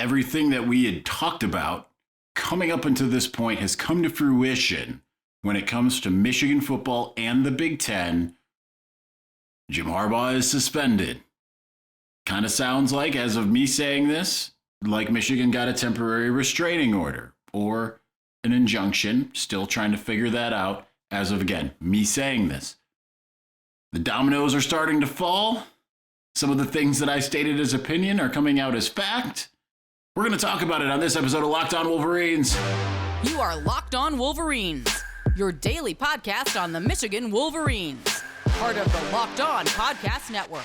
everything that we had talked about coming up until this point has come to fruition when it comes to Michigan football and the Big Ten. Jim Harbaugh is suspended. Kind of sounds like, as of me saying this, like Michigan got a temporary restraining order or an injunction. Still trying to figure that out as of, again, me saying this. The dominoes are starting to fall. Some of the things that I stated as opinion are coming out as fact. We're going to talk about it on this episode of Locked On Wolverines. You are Locked On Wolverines, your daily podcast on the Michigan Wolverines, part of the Locked On Podcast Network.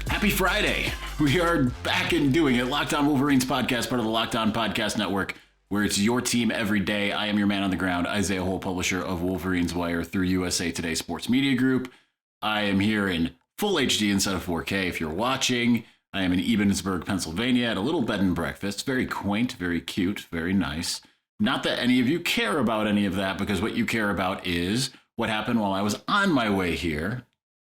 Happy Friday. We are back and doing it. Locked On Wolverines podcast, part of the Locked On Podcast Network, where it's your team every day. I am your man on the ground, Isaiah Hole, publisher of Wolverines Wire through USA Today Sports Media Group. I am here in full HD instead of 4K if you're watching. I am in Ebensburg, Pennsylvania at a little bed and breakfast. Very quaint, very cute, very nice. Not that any of you care about any of that, because what you care about is what happened while I was on my way here.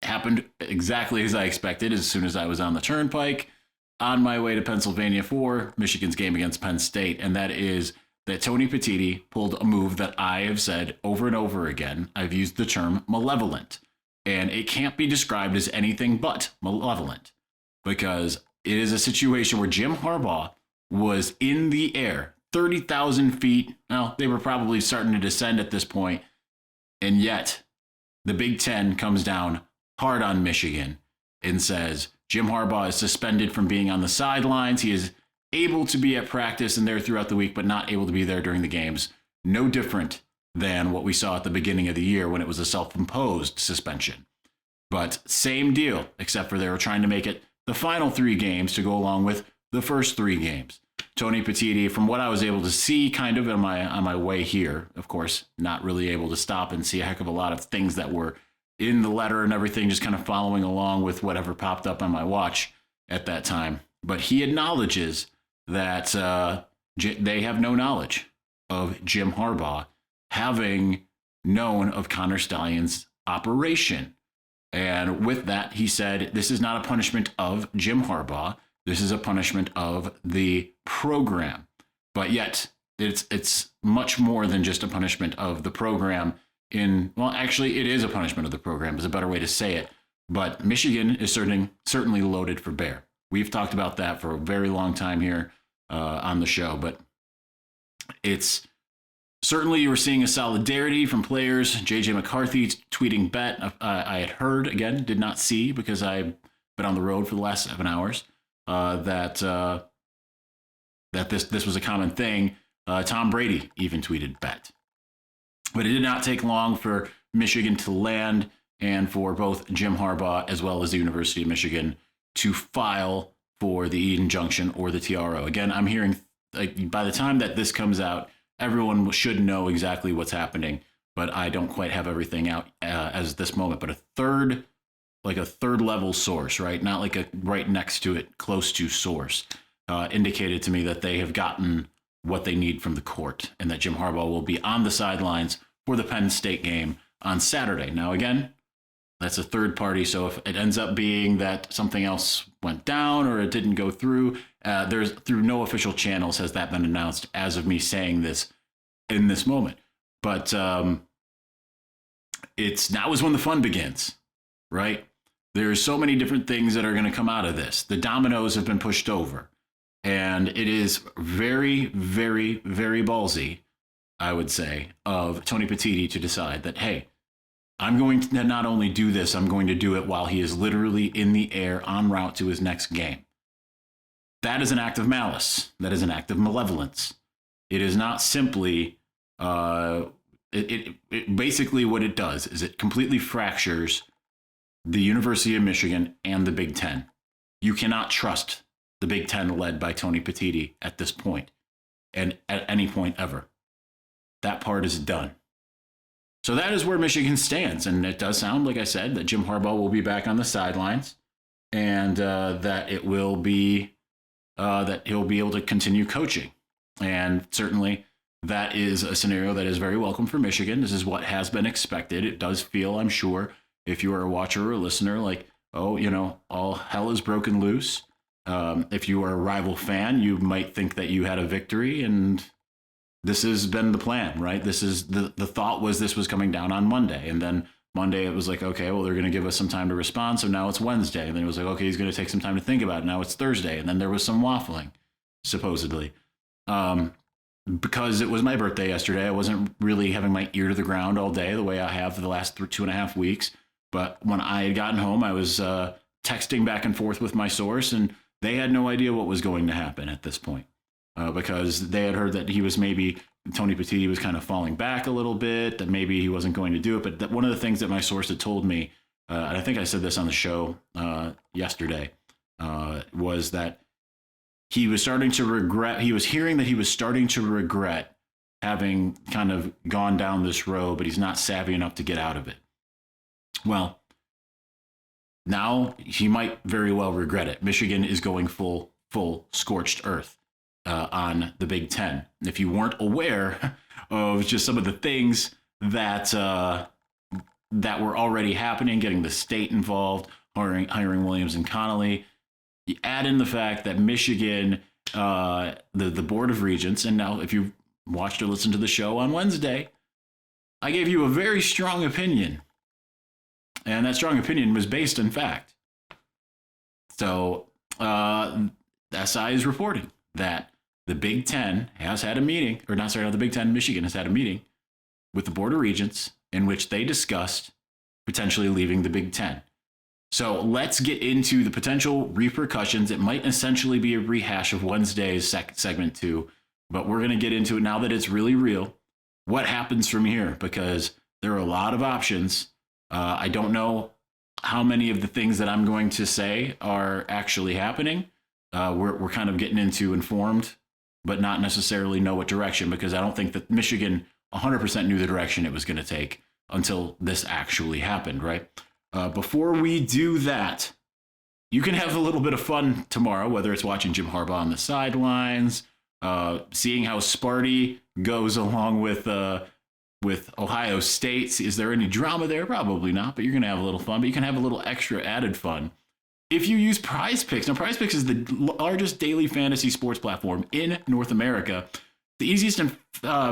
It happened exactly as I expected as soon as I was on the turnpike on my way to Pennsylvania for Michigan's game against Penn State, and that is that Tony Petitti pulled a move that I have said over and over again. I've used the term malevolent, and it can't be described as anything but malevolent, because it is a situation where Jim Harbaugh was in the air, 30,000 feet. Well, they were probably starting to descend at this point, and yet the Big Ten comes down hard on Michigan and says Jim Harbaugh is suspended from being on the sidelines. He is able to be at practice and there throughout the week, but not able to be there during the games. No different than what we saw at the beginning of the year when it was a self-imposed suspension. But same deal, except for they were trying to make it the final 3 games to go along with the first 3 games. Tony Petitti, from what I was able to see kind of on my way here, of course, not really able to stop and see a heck of a lot of things that were in the letter and everything, just kind of following along with whatever popped up on my watch at that time. But he acknowledges that they have no knowledge of Jim Harbaugh having known of Connor Stalions' operation. And with that, he said, this is not a punishment of Jim Harbaugh. This is a punishment of the program. But yet, it's much more than just a punishment of the program. Actually, it is a punishment of the program, is a better way to say it. But Michigan is certainly loaded for bear. We've talked about that for a very long time here on the show, but it's certainly you were seeing a solidarity from players. JJ McCarthy tweeting bet. I had heard, again, did not see because I've been on the road for the last 7 hours, that this was a common thing. Tom Brady even tweeted bet. But it did not take long for Michigan to land and for both Jim Harbaugh as well as the University of Michigan to file for the injunction or the TRO. Again, I'm hearing by the time that this comes out, everyone should know exactly what's happening, but I don't quite have everything out as this moment. But a third level source, right? Not like a right next to it, close to source, indicated to me that they have gotten what they need from the court and that Jim Harbaugh will be on the sidelines for the Penn State game on Saturday. Now, again, that's a third party. So if it ends up being that something else went down or it didn't go through, there's through no official channels has that been announced as of me saying this in this moment. But it's now is when the fun begins, right? There's so many different things that are going to come out of this. The dominoes have been pushed over. And it is very, very, very ballsy, I would say, of Tony Petitti to decide that, hey, I'm going to not only do this, I'm going to do it while he is literally in the air en route to his next game. That is an act of malice. That is an act of malevolence. It is not simply, it basically what it does is it completely fractures the University of Michigan and the Big Ten. You cannot trust the Big Ten led by Tony Petitti at this point and at any point ever. That part is done. So that is where Michigan stands. And it does sound, like I said, that Jim Harbaugh will be back on the sidelines and that it will be that he'll be able to continue coaching. And certainly that is a scenario that is very welcome for Michigan. This is what has been expected. It does feel, I'm sure, if you are a watcher or a listener, like, oh, all hell is broken loose. If you are a rival fan, you might think that you had a victory, and this has been the plan, right? This is the thought was this was coming down on Monday, and then Monday it was like, okay, well, they're going to give us some time to respond, so now it's Wednesday, and then it was like, okay, he's going to take some time to think about it. Now it's Thursday, and then there was some waffling, supposedly. Because it was my birthday yesterday, I wasn't really having my ear to the ground all day the way I have for the last 2.5 weeks. But when I had gotten home, I was texting back and forth with my source, and they had no idea what was going to happen at this point because they had heard that he was maybe, Tony Petitti was kind of falling back a little bit, that maybe he wasn't going to do it. But that one of the things that my source had told me, and I think I said this on the show yesterday, was that he was starting to regret, he was hearing that he was starting to regret having kind of gone down this road, but he's not savvy enough to get out of it. Well, now he might very well regret it. Michigan is going full scorched earth on the Big Ten. If you weren't aware of just some of the things that that were already happening, getting the state involved, hiring Williams and Connolly, you add in the fact that Michigan, the Board of Regents, and now if you watched or listened to the show on Wednesday, I gave you a very strong opinion. And that strong opinion was based in fact. So SI is reporting that the Big Ten has had a meeting, or not the Big Ten, Michigan has had a meeting with the Board of Regents in which they discussed potentially leaving the Big Ten. So let's get into the potential repercussions. It might essentially be a rehash of Wednesday's segment 2, but we're going to get into it now that it's really real. What happens from here? Because there are a lot of options. I don't know how many of the things that I'm going to say are actually happening. We're kind of getting into informed, but not necessarily know what direction, because I don't think that Michigan 100% knew the direction it was going to take until this actually happened, right? Before we do that, you can have a little bit of fun tomorrow, whether it's watching Jim Harbaugh on the sidelines, seeing how Sparty goes along with Ohio State. Is there any drama there? Probably not, but you're going to have a little fun. But you can have a little extra added fun if you use PrizePicks. Now, PrizePicks is the largest daily fantasy sports platform in North America. The easiest and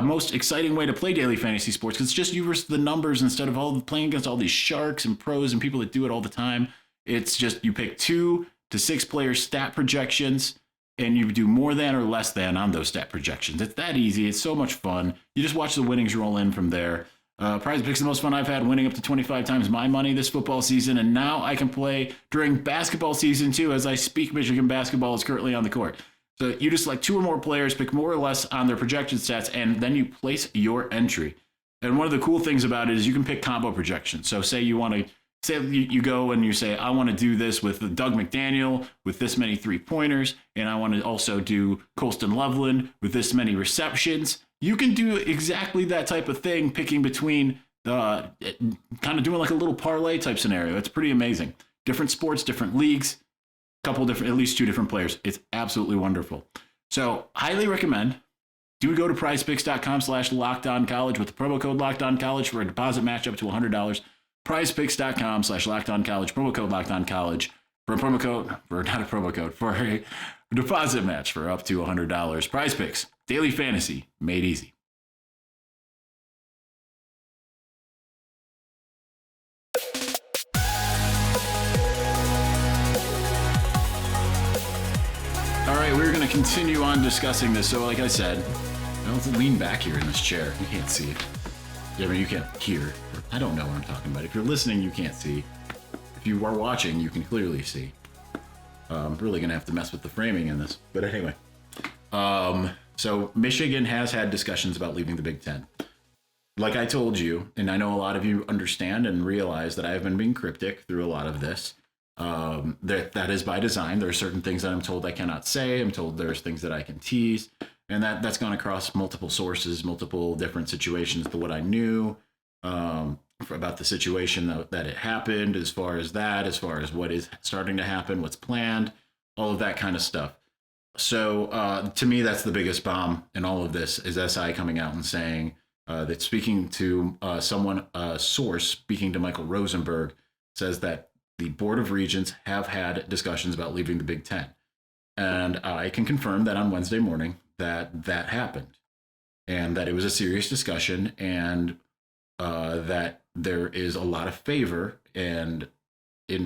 most exciting way to play daily fantasy sports, because it's just you versus the numbers instead of playing against all these sharks and pros and people that do it all the time. It's just you pick 2 to 6 player stat projections, and you do more than or less than on those stat projections. It's that easy. It's so much fun. You just watch the winnings roll in from there. PrizePicks is the most fun I've had, winning up to 25 times my money this football season, and now I can play during basketball season too. As I speak, Michigan basketball is currently on the court. So you just select 2 or more players, pick more or less on their projection stats, and then you place your entry. And one of the cool things about it is you can pick combo projections. So say you want to, say you go and you say, I want to do this with Doug McDaniel with this many 3-pointers, and I want to also do Colston Loveland with this many receptions. You can do exactly that type of thing, picking between, kind of doing like a little parlay type scenario. It's pretty amazing. Different sports, different leagues. Couple different, at least 2 different players. It's absolutely wonderful. So highly recommend. Do go to prizepicks.com/lockedoncollege with the promo code lockedoncollege for a deposit match up to $100. prizepicks.com/lockedoncollege, promo code lockedoncollege for a promo code, for not a promo code, for a deposit match for up to $100. PrizePicks, daily fantasy made easy. All right, we're going to continue on discussing this. So like I said, I'll lean back here in this chair. You can't see it. I mean, you can't hear. I don't know what I'm talking about. If you're listening, you can't see. If you are watching, you can clearly see. I'm really going to have to mess with the framing in this. But anyway. So Michigan has had discussions about leaving the Big Ten. Like I told you, and I know a lot of you understand and realize that I've been being cryptic through a lot of this. That is by design. There are certain things that I'm told I cannot say. I'm told there's things that I can tease. And that's gone across multiple sources, multiple different situations to what I knew about the situation that it happened, as far as what is starting to happen, what's planned, all of that kind of stuff. So to me, that's the biggest bomb in all of this is SI coming out and saying that speaking to someone, a source speaking to Michael Rosenberg, says that the Board of Regents have had discussions about leaving the Big Ten. And I can confirm that on Wednesday morning that happened and that it was a serious discussion and that there is a lot of favor and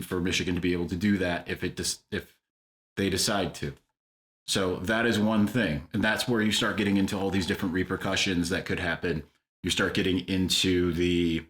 for Michigan to be able to do that if they decide to. So that is one thing. And that's where you start getting into all these different repercussions that could happen. You start getting into the,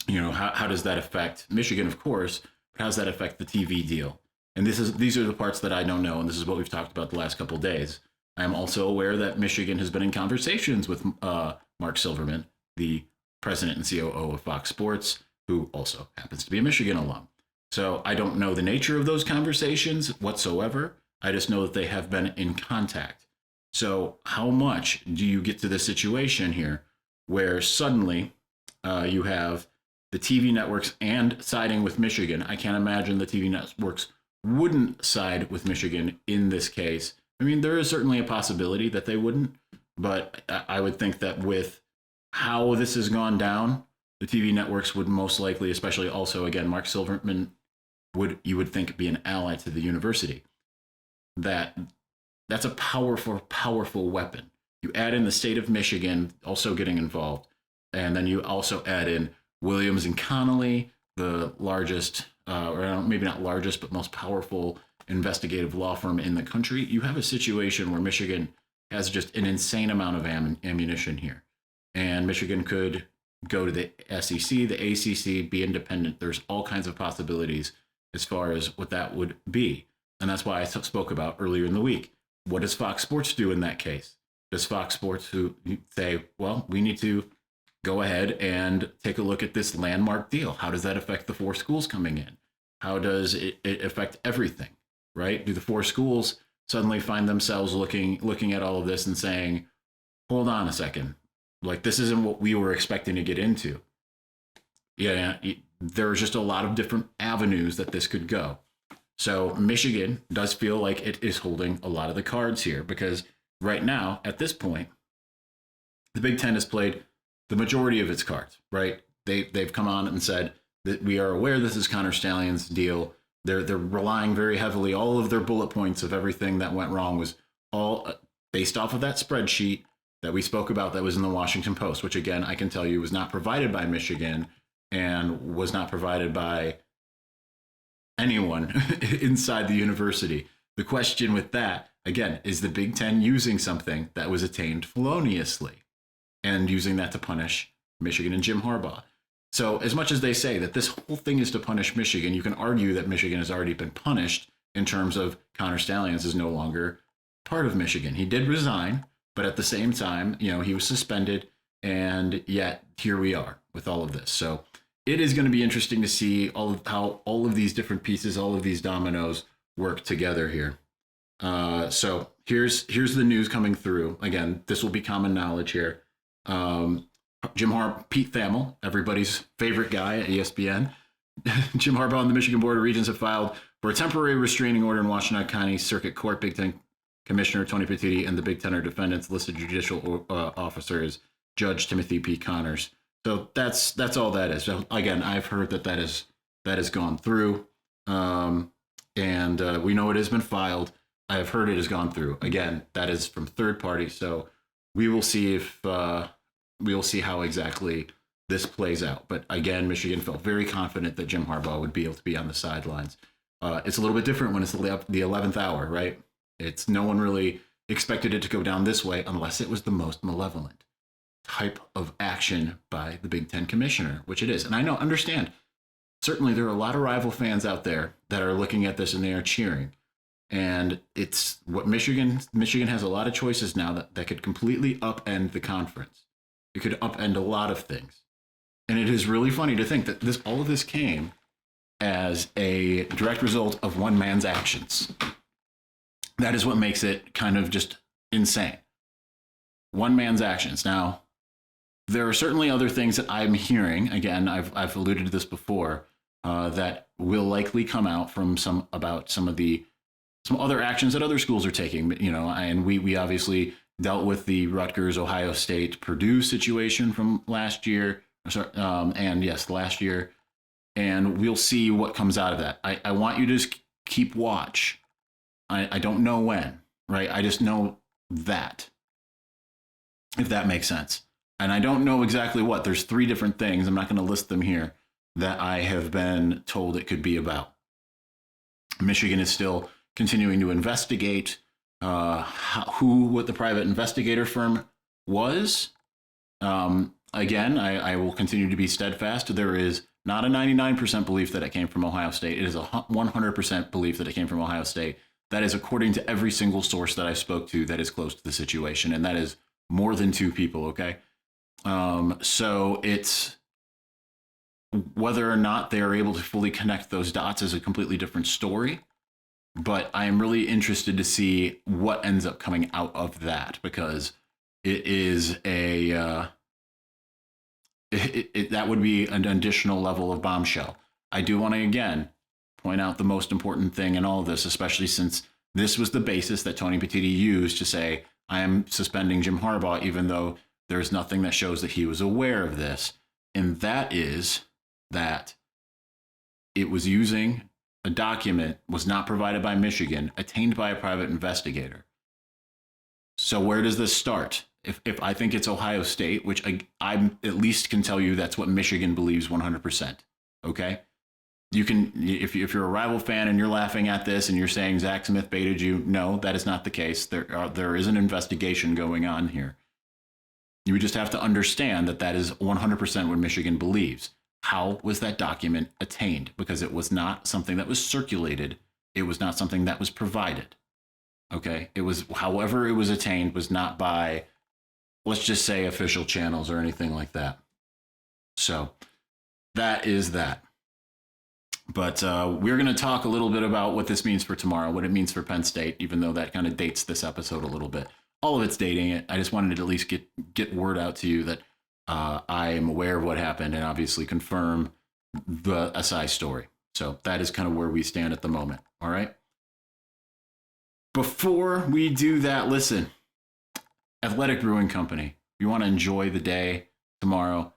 how does that affect Michigan, of course, but how does that affect the TV deal? And these are the parts that I don't know. And this is what we've talked about the last couple of days. I am also aware that Michigan has been in conversations with Mark Silverman, the president and COO of Fox Sports, who also happens to be a Michigan alum. So I don't know the nature of those conversations whatsoever. I just know that they have been in contact. So how much do you get to the situation here where suddenly you have the TV networks and siding with Michigan? I can't imagine the TV networks wouldn't side with Michigan in this case. I mean, there is certainly a possibility that they wouldn't, but I would think that with how this has gone down, the TV networks would most likely, especially also, again, Mark Silverman you would think be an ally to the university. That's a powerful, powerful weapon. You add in the state of Michigan also getting involved, and then you also add in Williams and Connolly, the largest, or maybe not largest, but most powerful investigative law firm in the country. You have a situation where Michigan has just an insane amount of ammunition here. And Michigan could go to the SEC, the ACC, be independent. There's all kinds of possibilities as far as what that would be. And that's why I spoke about earlier in the week. What does Fox Sports do in that case? Does Fox Sports say, well, we need to go ahead and take a look at this landmark deal? How does that affect the 4 schools coming in? How does it affect everything, right? Do the 4 schools suddenly find themselves looking at all of this and saying, hold on a second, like this isn't what we were expecting to get into? Yeah, there's just a lot of different avenues that this could go. So Michigan does feel like it is holding a lot of the cards here because right now, at this point, the Big Ten has played the majority of its cards, right? They've come on and said that we are aware this is Connor Stalions' deal. They're relying very heavily. All of their bullet points of everything that went wrong was all based off of that spreadsheet that we spoke about that was in the Washington Post, which again, I can tell you was not provided by Michigan and was not provided by anyone inside the university. The question with that, again, is the Big Ten using something that was attained feloniously and using that to punish Michigan and Jim Harbaugh? So as much as they say that this whole thing is to punish Michigan, you can argue that Michigan has already been punished in terms of Connor Stalions is no longer part of Michigan. He did resign, but at the same time, he was suspended, and yet here we are with all of this. So it is going to be interesting to see how all of these different pieces, all of these dominoes work together here. So here's the news coming through. Again, this will be common knowledge here. Pete Thamel, everybody's favorite guy at ESPN. Jim Harbaugh and the Michigan Board of Regents have filed for a temporary restraining order in Washtenaw County Circuit Court. Big Ten Commissioner Tony Petitti and the Big Ten are defendants. Listed judicial officers, Judge Timothy P. Connors. So that's all that is. So again, I've heard that has gone through, and we know it has been filed. I have heard it has gone through. Again, that is from third party. So we will see how exactly this plays out. But again, Michigan felt very confident that Jim Harbaugh would be able to be on the sidelines. It's a little bit different when it's the 11th hour, right? It's no one really expected it to go down this way unless it was the most malevolent type of action by the Big Ten commissioner, which it is. And I understand, certainly there are a lot of rival fans out there that are looking at this and they are cheering. And it's what Michigan has a lot of choices now that could completely upend the conference. It could upend a lot of things. And it is really funny to think that all of this came as a direct result of one man's actions. That is what makes it kind of just insane. One man's actions. Now, there are certainly other things that I'm hearing. Again, I've alluded to this before, that will likely come out from some of the some other actions that other schools are taking, and we obviously dealt with the Rutgers, Ohio State, Purdue situation from last year, last year, and we'll see what comes out of that. I want you to just keep watch. I don't know when, right? I just know that, if that makes sense. And I don't know exactly what. There's 3 different things. I'm not going to list them here that I have been told it could be about. Michigan is still continuing to investigate what the private investigator firm was. Again, I will continue to be steadfast. There is not a 99% belief that it came from Ohio State. It is a 100% belief that it came from Ohio State. That is according to every single source that I spoke to that is close to the situation, and that is more than 2 people, okay? So it's whether or not they are able to fully connect those dots is a completely different story. But I am really interested to see what ends up coming out of that, because it is that would be an additional level of bombshell. I do want to, again, point out the most important thing in all of this, especially since this was the basis that Tony Petitti used to say, I am suspending Jim Harbaugh, even though there's nothing that shows that he was aware of this. And that is that it was using a document was not provided by Michigan, attained by a private investigator. So where does this start? If I think it's Ohio State, which I at least can tell you that's what Michigan believes 100%. Okay? You can, if you're a rival fan and you're laughing at this and you're saying Zach Smith baited you, no, that is not the case. There is an investigation going on here. You just have to understand that is 100% what Michigan believes. How was that document attained? Because it was not something that was circulated. It was not something that was provided. Okay? It was, however it was attained, was not by, let's just say, official channels or anything like that. So that is that. But we're going to talk a little bit about what this means for tomorrow, what it means for Penn State, even though that kind of dates this episode a little bit. All of it's dating it. I just wanted to at least get word out to you that I am aware of what happened and obviously confirm the SI story. So that is kind of where we stand at the moment. All right. Before we do that, listen, Athletic Brewing Company, you want to enjoy the day tomorrow,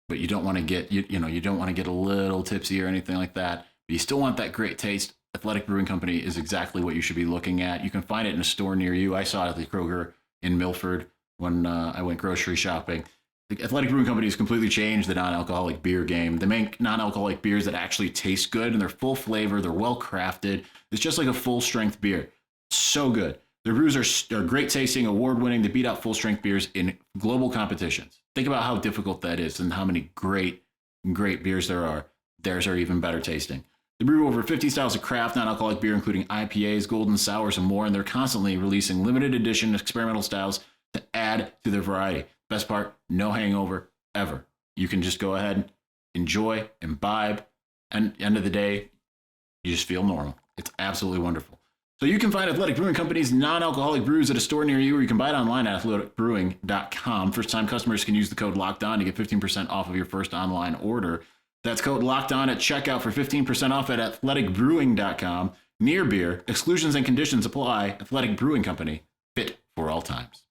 but you don't want to get, you don't want to get a little tipsy or anything like that, but you still want that great taste. Athletic Brewing Company is exactly what you should be looking at. You can find it in a store near you. I saw it at the Kroger in Milford when I went grocery shopping. The Athletic Brewing Company has completely changed the non-alcoholic beer game. They make non-alcoholic beers that actually taste good, and they're full flavor. They're well crafted. It's just like a full strength beer. So good. Their brews are great tasting, award winning. They beat out full strength beers in global competitions. Think about how difficult that is and how many great beers there are. Theirs are even better tasting. They brew over 50 styles of craft non-alcoholic beer, including IPAs, golden sours, and more, and they're constantly releasing limited edition experimental styles to add to their variety. Best part, no hangover ever. You can just go ahead, enjoy, imbibe, and at the end of the day, you just feel normal. It's absolutely wonderful. So you can find Athletic Brewing Company's non-alcoholic brews at a store near you, or you can buy it online at athleticbrewing.com. First-time customers can use the code LOCKEDON to get 15% off of your first online order. That's code LOCKEDON at checkout for 15% off at athleticbrewing.com. Near beer, exclusions and conditions apply. Athletic Brewing Company, fit for all times.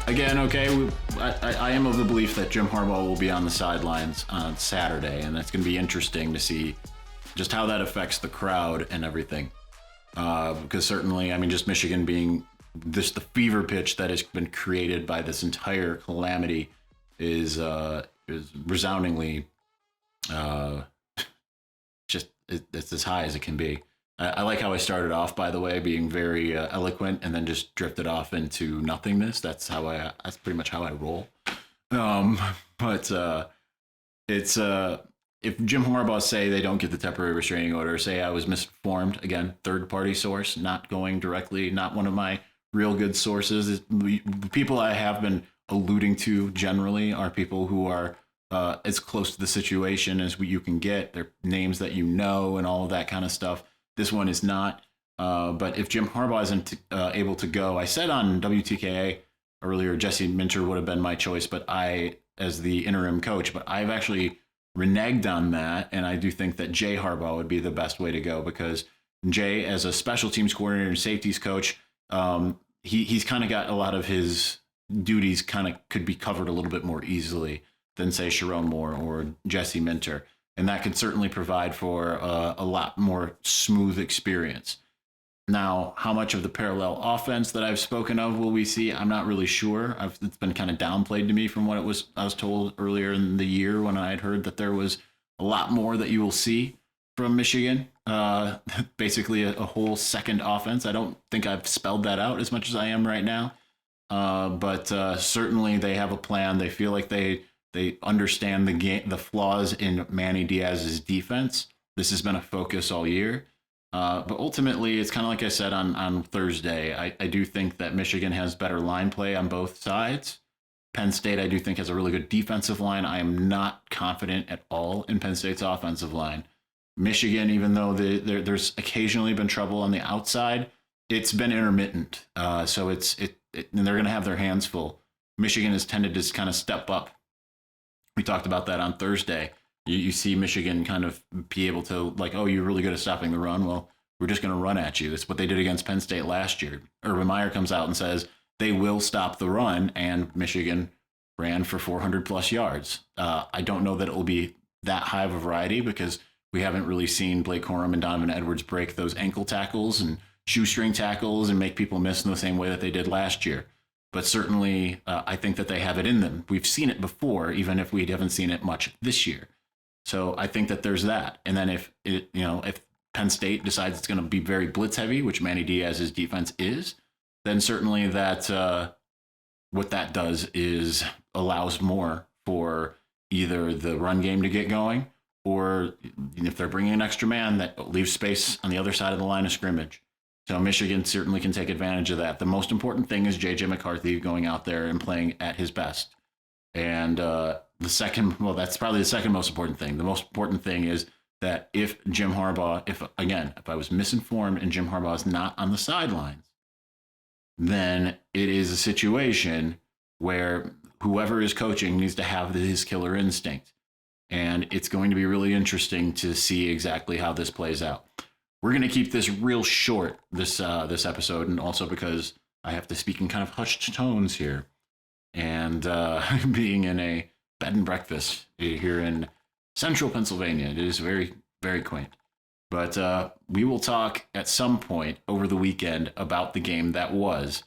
Again, okay, I am of the belief that Jim Harbaugh will be on the sidelines on Saturday, and that's going to be interesting to see just how that affects the crowd and everything. Because certainly, I mean, just Michigan being the fever pitch that has been created by this entire calamity is resoundingly it's as high as it can be. I like how I started off, by the way, being very eloquent and then just drifted off into nothingness. That's pretty much how I roll. But it's if Jim Harbaugh say they don't get the temporary restraining order, say I was misinformed, again, third-party source, not going directly, not one of my real good sources. The people I have been alluding to generally are people who are as close to the situation as you can get. They're names that you know and all of that kind of stuff. This one is not. But if Jim Harbaugh isn't able to go, I said on WTKA earlier, Jesse Minter would have been my choice, but I as the interim coach, but I've actually reneged on that, and I do think that Jay Harbaugh would be the best way to go, because Jay, as a special teams coordinator and safeties coach, he's kind of got a lot of his duties kind of could be covered a little bit more easily than, say, Sharon Moore or Jesse Minter. And that could certainly provide for a lot more smooth experience. Now, how much of the parallel offense that I've spoken of will we see? I'm not really sure. It's been kind of downplayed to me from what I was told earlier in the year, when I had heard that there was a lot more that you will see from Michigan. Basically a whole second offense. I don't think I've spelled that out as much as I am right now. But certainly they have a plan. They feel like they understand the game, the flaws in Manny Diaz's defense. This has been a focus all year. But ultimately, it's kind of like I said on Thursday. I do think that Michigan has better line play on both sides. Penn State, I do think, has a really good defensive line. I am not confident at all in Penn State's offensive line. Michigan, even though there's occasionally been trouble on the outside, it's been intermittent. So and they're going to have their hands full. Michigan has tended to kind of step up. We talked about that on Thursday. You see Michigan kind of be able to, like, oh, you're really good at stopping the run. Well, we're just going to run at you. That's what they did against Penn State last year. Urban Meyer comes out and says they will stop the run, and Michigan ran for 400 plus yards. I don't know that it will be that high of a variety, because we haven't really seen Blake Corum and Donovan Edwards break those ankle tackles and shoestring tackles and make people miss in the same way that they did last year. But certainly, I think that they have it in them. We've seen it before, even if we haven't seen it much this year. So I think that there's that. And then if Penn State decides it's going to be very blitz heavy, which Manny Diaz's defense is, then certainly that what that does is allows more for either the run game to get going, or if they're bringing an extra man, that leaves space on the other side of the line of scrimmage. So Michigan certainly can take advantage of that. The most important thing is J.J. McCarthy going out there and playing at his best. And that's probably the second most important thing. The most important thing is that if Jim Harbaugh, if I was misinformed and Jim Harbaugh is not on the sidelines, then it is a situation where whoever is coaching needs to have his killer instinct. And it's going to be really interesting to see exactly how this plays out. We're going to keep this real short, this episode, and also because I have to speak in kind of hushed tones here. And being in a bed and breakfast here in central Pennsylvania, it is very, very quaint. But we will talk at some point over the weekend about the game that was,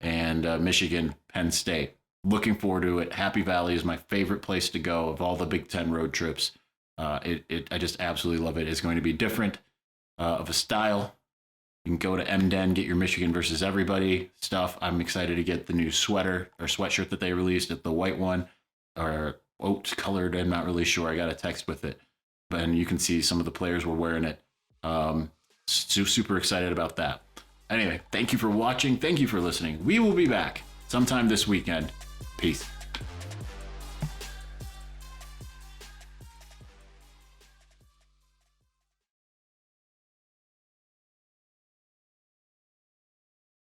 and Michigan, Penn State. Looking forward to it. Happy Valley is my favorite place to go of all the Big Ten road trips. I just absolutely love it. It's going to be different of a style. You can go to MDen, get your Michigan versus everybody stuff. I'm excited to get the new sweater or sweatshirt that they released, at the white one, or oat colored. I'm not really sure. I got a text with it, but you can see some of the players were wearing it. Super excited about that. Anyway, thank you for watching. Thank you for listening. We will be back sometime this weekend. Peace.